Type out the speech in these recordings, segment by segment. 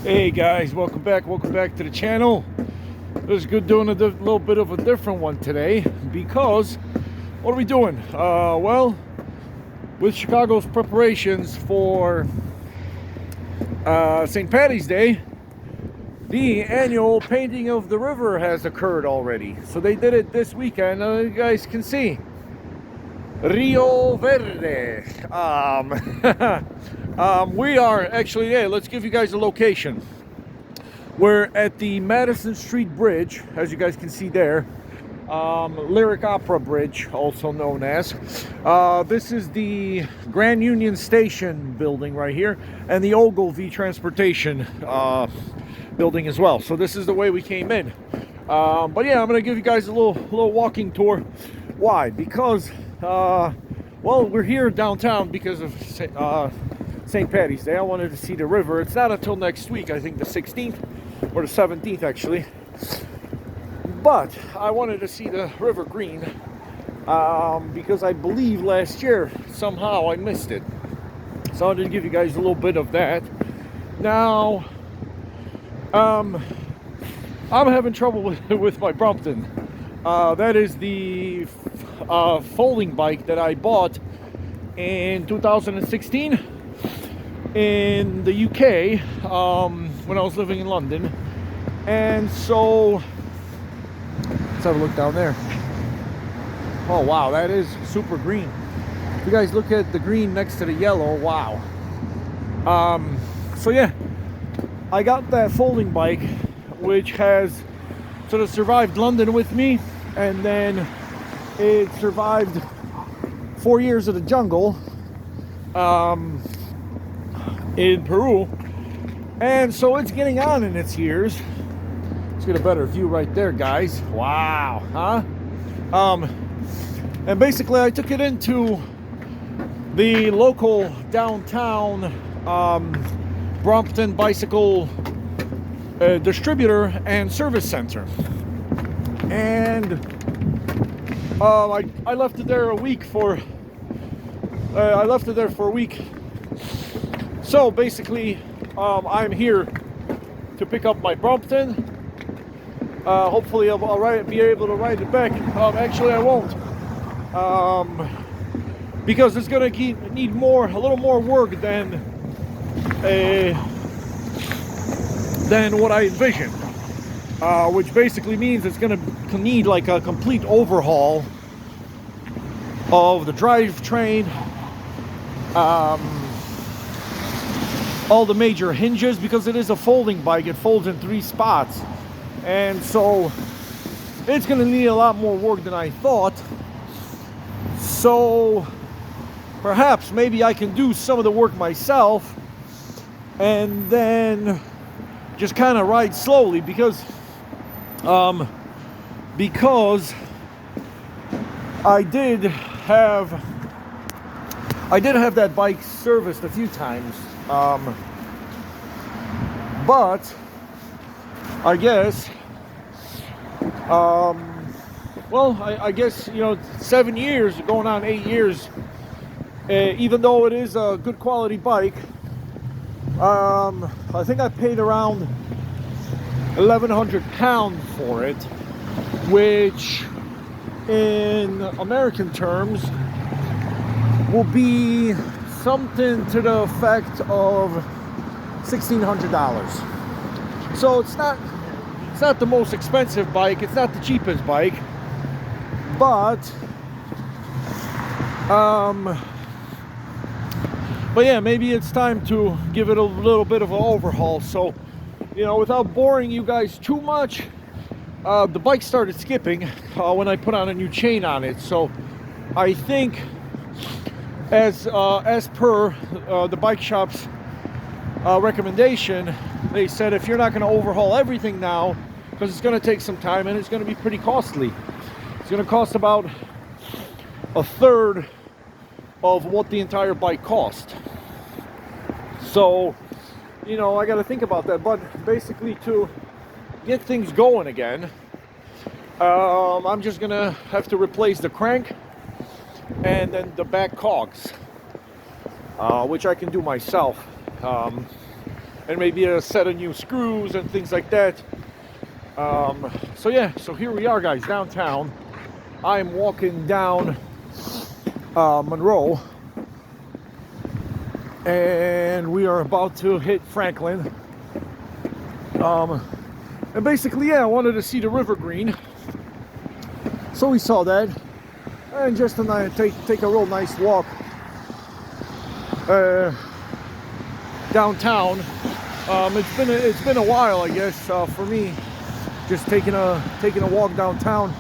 Hey guys, welcome back to the channel. This is good doing a little bit of a different one today because what are we doing? Well, with Chicago's preparations for St. Paddy's Day, the annual painting of the river has occurred already. So they did it this weekend. You guys can see Rio Verde. We are actually, yeah, let's give you guys a location. We're at the Madison Street Bridge, as you guys can see there. Lyric Opera Bridge, also known as. This is the Grand Union Station building right here, and the Ogilvy Transportation building as well. So this is the way we came in. But yeah, I'm gonna give you guys a little walking tour. Why? Because well, we're here downtown because of St. Paddy's Day. I wanted to see the river. It's not until next week, I think the 16th or the 17th actually. But I wanted to see the river green because I believe last year somehow I missed it. So I wanted to give you guys a little bit of that. Now, I'm having trouble with my Brompton. That is the folding bike that I bought in 2016 in the UK when I was living in London. And so let's have a look down there. Oh wow, that is super green. If you guys look at the green next to the yellow, wow. So yeah, I got that folding bike which has sort of survived London with me, and then it survived 4 years of the jungle in Peru, and so it's getting on in its years. Let's get a better view right there, guys. Wow, huh? And basically I took it into the local downtown Brompton bicycle distributor and service center, and I left it there a week for I left it there for a week. So basically I'm here to pick up my Brompton. Hopefully I'll be able to ride it back. Actually I won't, because it's gonna need a little more work than what I envisioned, which basically means it's gonna need like a complete overhaul of the drivetrain, all the major hinges, because it is a folding bike. It folds in 3 spots, and so it's gonna need a lot more work than I thought. So perhaps maybe I can do some of the work myself and then just kind of ride slowly, because I did have that bike serviced a few times, but I guess well, I guess, you know, 7 years going on 8 years, even though it is a good quality bike, I think I paid around 1,100 pounds for it, which in American terms will be something to the effect of $1,600. So it's not the most expensive bike, it's not the cheapest bike, but yeah, maybe it's time to give it a little bit of an overhaul. So, you know, without boring you guys too much, the bike started skipping when I put on a new chain on it. So I think as per the bike shop's recommendation, they said if you're not going to overhaul everything now, because it's going to take some time and it's going to be pretty costly. It's going to cost about a third of what the entire bike cost. So, you know, I got to think about that. But basically, to get things going again, I'm just going to have to replace the crank and then the back cogs, which I can do myself. and maybe a set of new screws and things like that. So yeah, so here we are, guys, downtown. I'm walking down Monroe, and we are about to hit Franklin. And basically, yeah, I wanted to see the river green, so we saw that, and just take a real nice walk downtown. It's been a while, I guess, for me, just taking a walk downtown,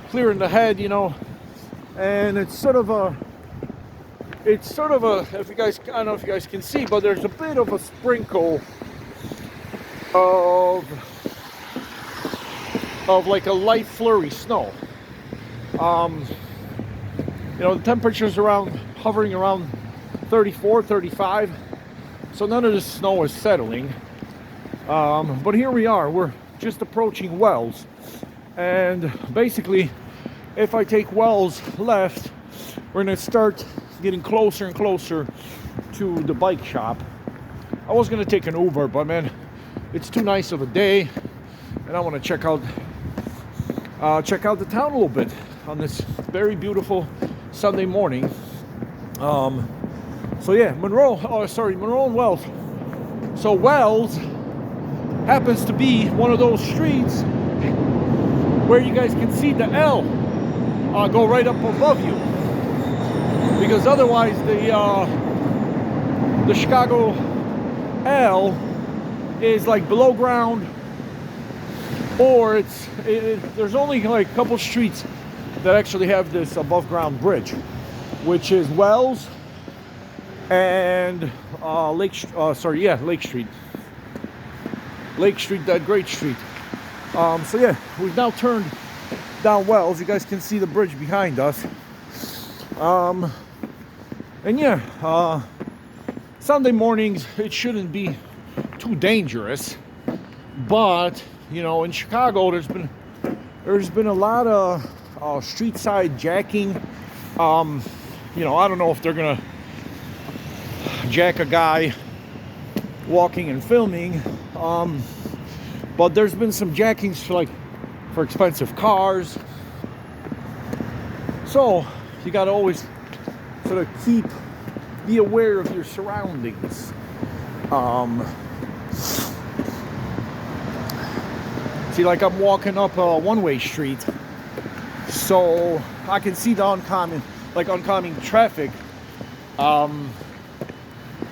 clearing the head, you know. And it's sort of a, if you guys, I don't know if you guys can see, but there's a bit of a sprinkle of like a light flurry snow. You know, the temperature's hovering around 34, 35. So none of the snow is settling. But here we are. We're just approaching Wells. And basically, if I take Wells left, we're going to start getting closer and closer to the bike shop. I was going to take an Uber, but man, it's too nice of a day. And I want to check out the town a little bit on this very beautiful Sunday morning. So yeah, Monroe and Wells. So Wells happens to be one of those streets where you guys can see the L go right up above you, because otherwise the Chicago L is like below ground, or there's only like a couple streets that actually have this above ground bridge, which is Wells and Lake Street, that great street. So yeah, we've now turned down Wells. You guys can see the bridge behind us. And yeah, Sunday mornings, it shouldn't be too dangerous, but you know, in Chicago there's been a lot of street side jacking. You know, I don't know if they're gonna jack a guy walking and filming, but there's been some jackings for expensive cars. So you got to always sort of be aware of your surroundings. See, like I'm walking up a one-way street, so I can see the oncoming traffic.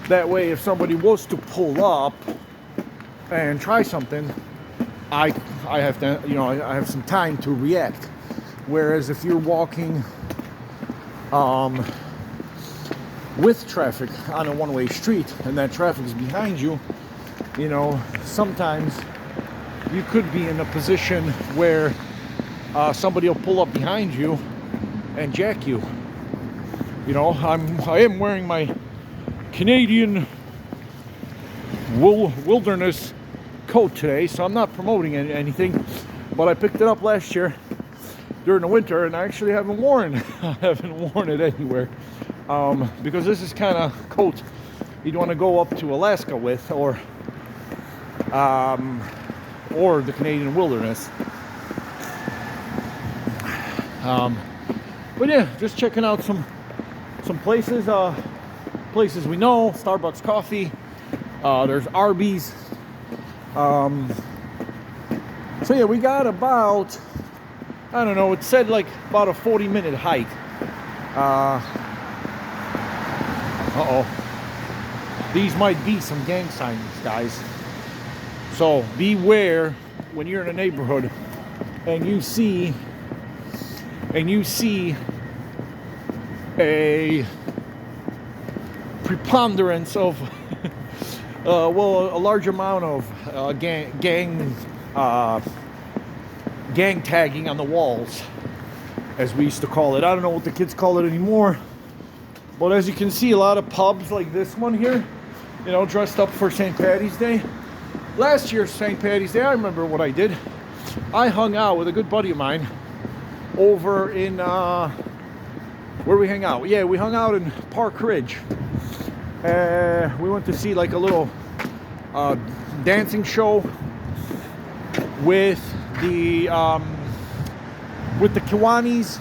That way, if somebody was to pull up and try something, I have to, you know, I have some time to react. Whereas if you're walking with traffic on a one-way street and that traffic is behind you, you know, sometimes you could be in a position where somebody will pull up behind you and jack you. You know, I am wearing my Canadian wilderness coat today, so I'm not promoting anything, but I picked it up last year during the winter, and I actually haven't worn it anywhere, because this is kind of coat you'd want to go up to Alaska with, or the Canadian wilderness. But yeah, just checking out some places we know. Starbucks coffee, there's Arby's. So yeah, we got about, I don't know, it said like about a 40-minute hike. These might be some gang signs, guys. So beware when you're in a neighborhood and you see a preponderance of a large amount of gang tagging on the walls, as we used to call it. I don't know what the kids call it anymore, but as you can see, a lot of pubs like this one here, you know, dressed up for St. Paddy's Day. Last year's St. Paddy's Day, I remember what I did. I hung out with a good buddy of mine over in where we hang out. Yeah, we hung out in Park Ridge. We went to see like a little dancing show with the Kiwanis,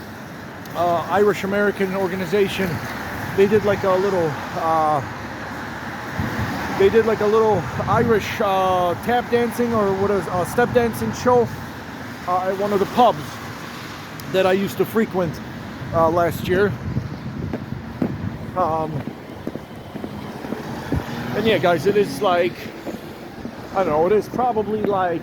Irish American organization. They did like a little Irish tap dancing, or what is step dancing show at one of the pubs that I used to frequent last year. And yeah, guys, it is like, I don't know, it is probably like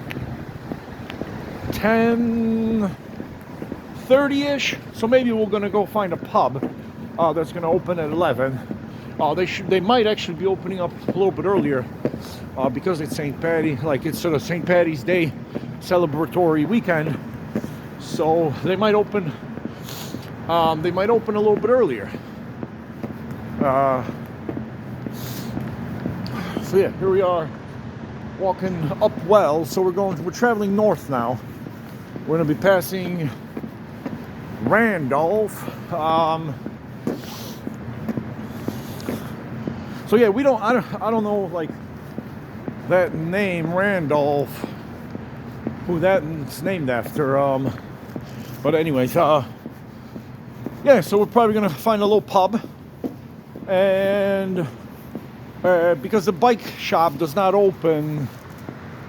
10:30-ish. So maybe we're gonna go find a pub that's gonna open at 11. They might actually be opening up a little bit earlier because it's St. Patty, like it's sort of St. Patty's Day celebratory weekend. So they might open a little bit earlier. So yeah, here we are walking up Well. So we're traveling north now. We're gonna be passing Randolph. So yeah, I don't know like that name Randolph, who that's named after. But anyways, yeah, so we're probably gonna find a little pub, and because the bike shop does not open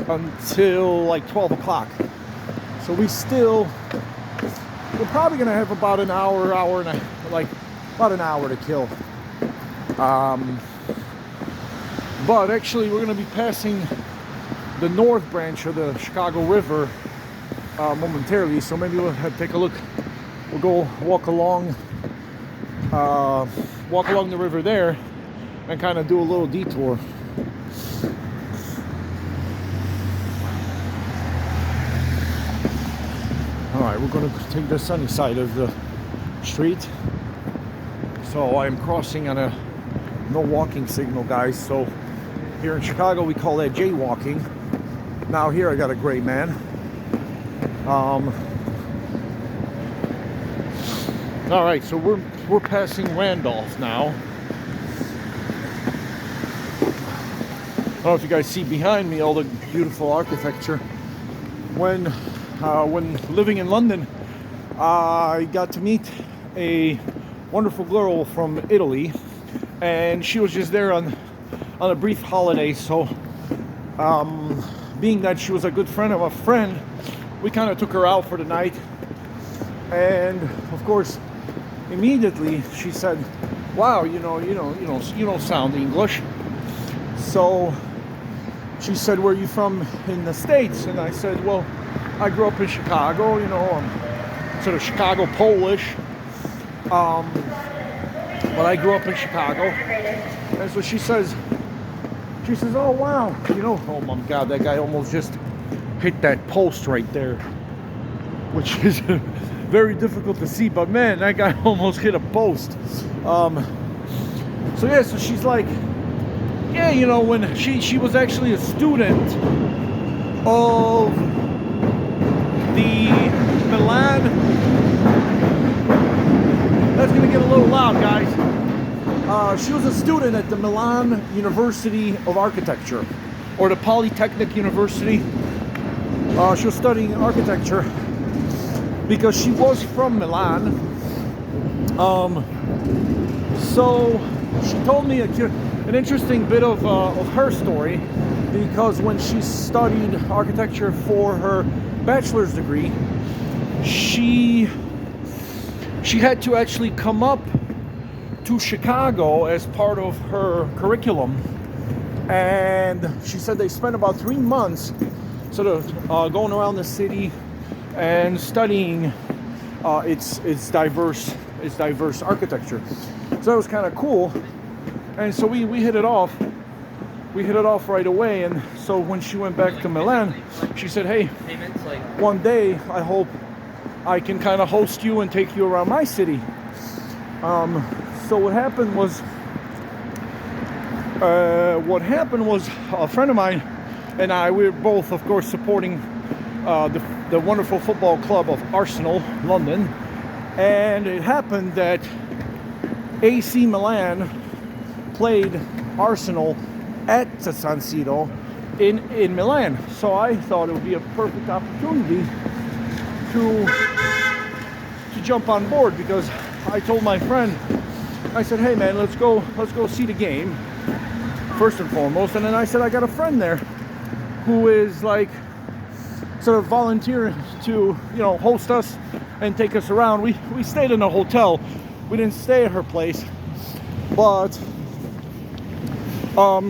until like 12 o'clock, so we're probably gonna have about an hour and about an hour to kill. But actually, we're going to be passing the north branch of the Chicago River momentarily. So maybe we'll take a look. We'll go walk along the river there, and kind of do a little detour. All right, we're going to take the sunny side of the street. So I'm crossing on a no walking signal, guys. So here in Chicago, we call that jaywalking. Now here I got a gray man. All right, so we're passing Randolph now. I don't know if you guys see behind me all the beautiful architecture. When living in London, I got to meet a wonderful girl from Italy, and she was just there on a brief holiday. So being that she was a good friend of a friend, we kind of took her out for the night. And of course, immediately she said, wow, you don't sound English. So she said, where are you from in the States? And I said, well, I grew up in Chicago, I'm sort of Chicago Polish. But I grew up in Chicago. And so she says, oh wow, oh my God, that guy almost just hit that post right there, which is very difficult to see, but man, that guy almost hit a post. So yeah, so she's like, yeah, when she was actually a student of the Milan. That's gonna get a little loud, guys. She was a student at the Milan University of Architecture, or the Polytechnic University. She was studying architecture because she was from Milan. So she told me an interesting bit of her story, because when she studied architecture for her bachelor's degree, she had to actually come up to Chicago as part of her curriculum. And she said they spent about 3 months sort of going around the city and studying its diverse architecture. So that was kind of cool. And so we hit it off. We hit it off right away. And so when she went back to Milan, she said, hey, one day I hope I can kind of host you and take you around my city. So what happened was a friend of mine and I, we were both, of course, supporting the wonderful football club of Arsenal, London. And it happened that AC Milan played Arsenal at the San Siro in Milan. So I thought it would be a perfect opportunity to jump on board, because I told my friend, I said, hey man, let's go see the game first and foremost. And then I said, I got a friend there who is like sort of volunteering to, you know, host us and take us around. We stayed in a hotel. We didn't stay at her place, but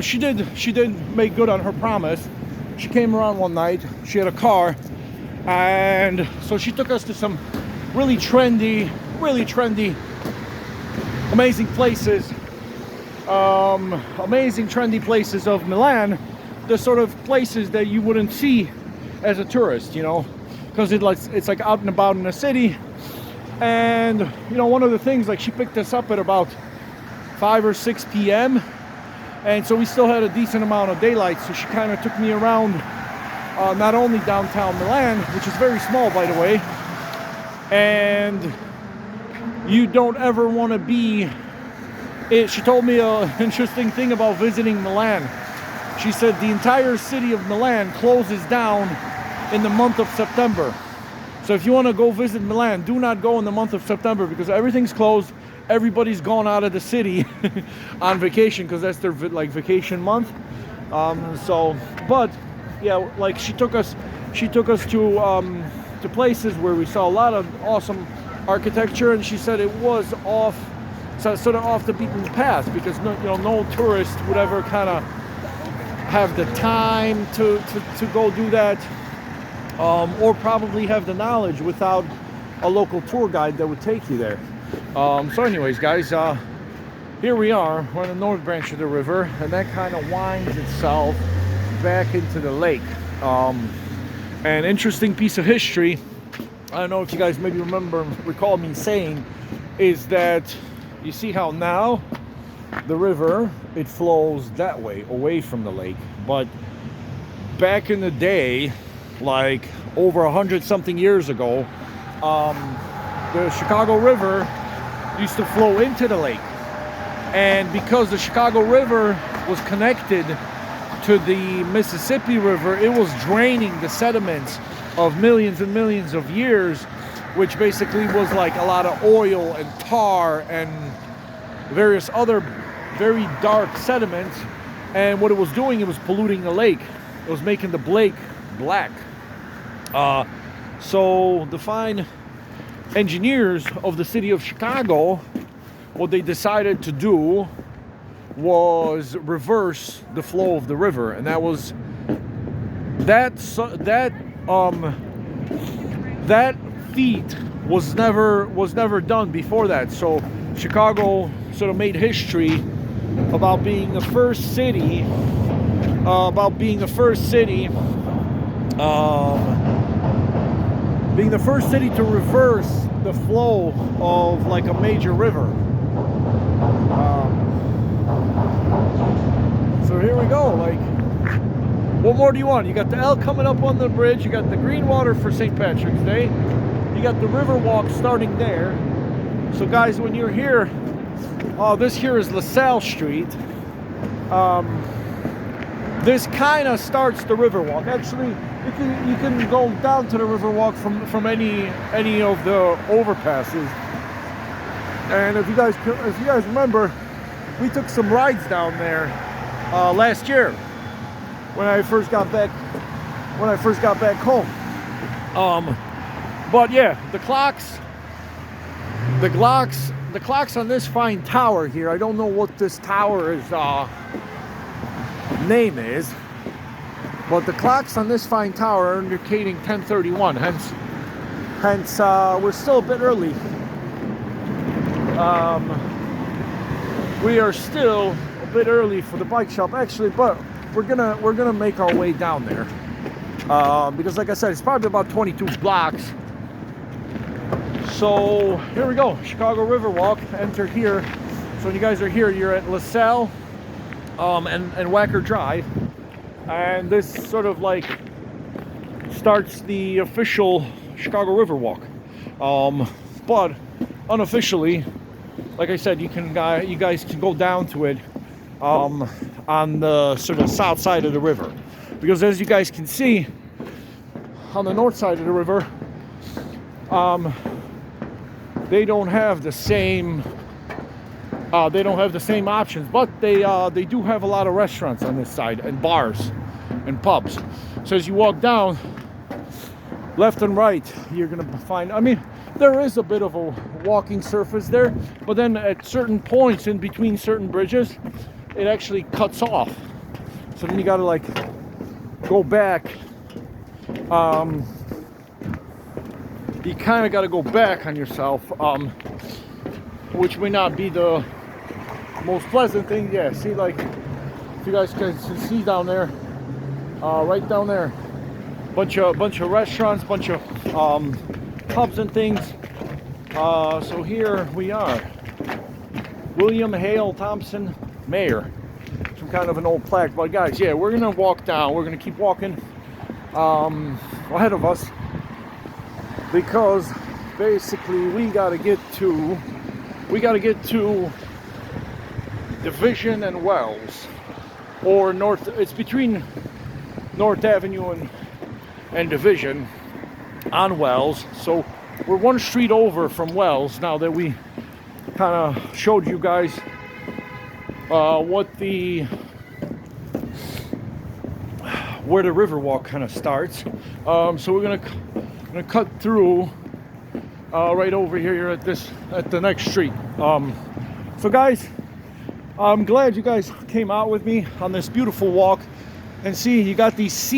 she did make good on her promise. She came around one night. She had a car, and so she took us to some really trendy, amazing places, amazing trendy places of Milan. The sort of places that you wouldn't see as a tourist, you know, because it's like out and about in the city. And you know, one of the things, like, she picked us up at about 5 or 6 p.m. and so we still had a decent amount of daylight. So she kind of took me around, not only downtown Milan, which is very small, by the way, and you don't ever want to be. She told me an interesting thing about visiting Milan. She said the entire city of Milan closes down in the month of September. So if you want to go visit Milan, do not go in the month of September, because everything's closed. Everybody's gone out of the city on vacation, because that's their vacation month. But yeah, like, she took us to places where we saw a lot of awesome architecture, and she said it was sort of off the beaten path, because no tourist would ever kind of have the time to go do that, or probably have the knowledge without a local tour guide that would take you there. So anyways, guys, here we are. We're on the north branch of the river, and that kind of winds itself back into the lake. An interesting piece of history, I don't know if you guys maybe recall me saying, is that you see how now the river, it flows that way, away from the lake. But back in the day, like over 100-something years ago, the Chicago River used to flow into the lake. And because the Chicago River was connected to the Mississippi River, it was draining the sediments of millions and millions of years, which basically was like a lot of oil and tar and various other very dark sediments. And what it was doing, it was polluting the lake. It was making the lake black. So the fine engineers of the city of Chicago, what they decided to do was reverse the flow of the river, and that feat was never done before that. So Chicago sort of made history about being the first city to reverse the flow of like a major river. So here we go. Like, what more do you want? You got the L coming up on the bridge. You got the green water for St. Patrick's Day. You got the river walk starting there. So guys, when you're here, this here is LaSalle Street. This kind of starts the river walk. Actually, you can go down to the river walk from any of the overpasses. And if you guys remember, we took some rides down there last year when I first got back home. But yeah, the clocks on this fine tower here. I don't know what this tower's name is, but the clocks on this fine tower are indicating 10:31. Hence, we're still a bit early. We are still a bit early for the bike shop, actually, but we're gonna make our way down there because, like I said, it's probably about 22 blocks. So here we go, Chicago River Walk. Enter here. So when you guys are here, you're at LaSalle and Wacker Drive, and this sort of like starts the official Chicago River Walk. But unofficially, like I said, you guys can go down to it on the sort of south side of the river, because as you guys can see, on the north side of the river, they don't have the same options, but they do have a lot of restaurants on this side, and bars and pubs. So as you walk down left and right, you're gonna find, I mean, there is a bit of a walking surface there, but then at certain points in between certain bridges, it actually cuts off. So then you gotta like go back. You kind of got to go back on yourself, which may not be the most pleasant thing. Yeah, see, like, if you guys can see down there, right down there, bunch of restaurants, bunch of pubs and things. So here we are, William Hale Thompson, Mayor. Some kind of an old plaque. But guys, yeah, we're gonna walk down. We're gonna keep walking ahead of us, because basically we gotta get to Division and Wells, or North. It's between North Avenue and Division on Wells. So we're one street over from Wells now that we kind of showed you guys where the Riverwalk kind of starts. So we're gonna cut through right over here at the next street. So guys, I'm glad you guys came out with me on this beautiful walk. And see, you got these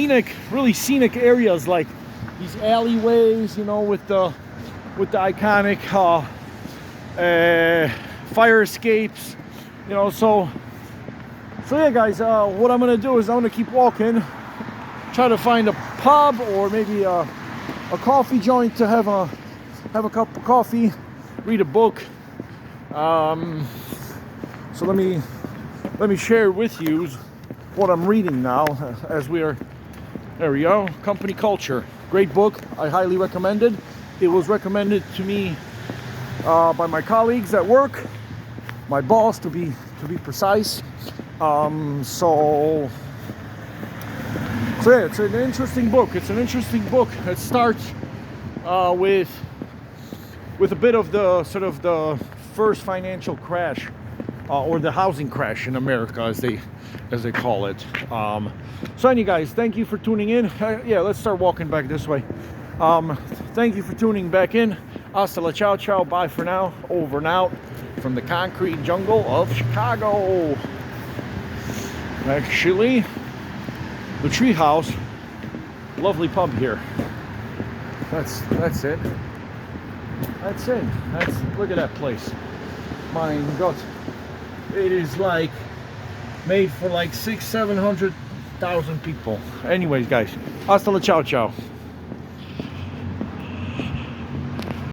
really scenic areas, like these alleyways, you know, with the iconic fire escapes, you know. So yeah, guys, what I'm gonna do is I'm gonna keep walking, try to find a pub or maybe a coffee joint to have a cup of coffee, read a book. So let me share with you what I'm reading now, as there we go. Company Culture, great book. I highly recommend it. It was recommended to me by my colleagues at work, my boss to be precise. So yeah, it's an interesting book. It's an interesting book. It starts with a bit of the sort of the first financial crash, or the housing crash in America, as they call it. So anyway, guys, thank you for tuning in. Yeah, let's start walking back this way. Thank you for tuning back in. Hasta la ciao ciao. Bye for now. Over and out from the concrete jungle of Chicago. Actually, the Treehouse, lovely pub here. That's it. Look at that place. My God, it is like made for like 600,000-700,000 people. Anyways, guys, hasta la ciao ciao.